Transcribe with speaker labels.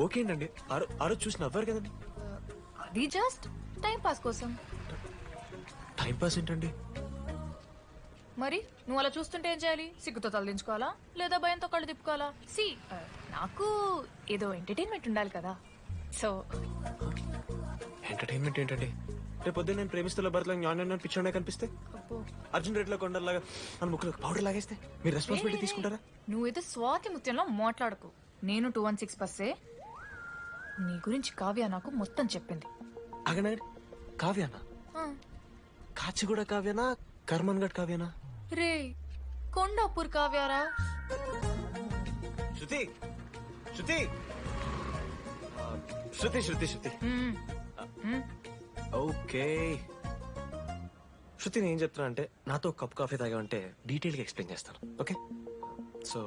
Speaker 1: Okay అండి ఆ రోజు చూసి నవ్వారు కదండి.
Speaker 2: అది జస్ట్ టైం పాస్ కోసం.
Speaker 1: టైం పాస్ ఏంటండి?
Speaker 2: మరి నువ్వు అలా చూస్తుంటే ఏం చేయాలి? సిగ్గుతో తలదించుకోవాలా లేదా భయంతో కళ్ళు తిప్పుకోవాలా? సి నాకు ఏదో ఎంటర్టైన్మెంట్ ఉండాలి కదా, సో
Speaker 1: ఎంటర్టైన్మెంట్ ఏంటండి? రేపు పొద్దున్న నేను ప్రేమిస్తున్న భర్తలో జ్ఞానం పిచ్చోడే కనిపిస్తే, అర్జున్ రేట్లో కొండలాగా మన ముక్కలు పౌడర్ లాగేస్తే మీరు రెస్పాన్సిబిలిటీ తీసుకుంటారా?
Speaker 2: నువ్వేదో స్వాతి ముత్యంలో మాట్లాడకు. నేను 216 బస్సే. నీ గురించి కావ్య నాకు మొత్తం చెప్పింది.
Speaker 1: అగనాడు కావ్యానా?
Speaker 2: ఆ,
Speaker 1: కాచిగూడ కావ్యానా? కర్మన్ గడ్ కావ్యానా?
Speaker 2: రే కొండాపూర్ కావ్యారా?
Speaker 1: శృతి శృతి శృతి శృతి శృతి ఓకే. శృతి నేను ఏం చెప్తున్నా అంటే నాతో కప్ కాఫీ తాగా అంటే డీటెయిల్ గా ఎక్స్ప్లెయిన్ చేస్తాను. Okay so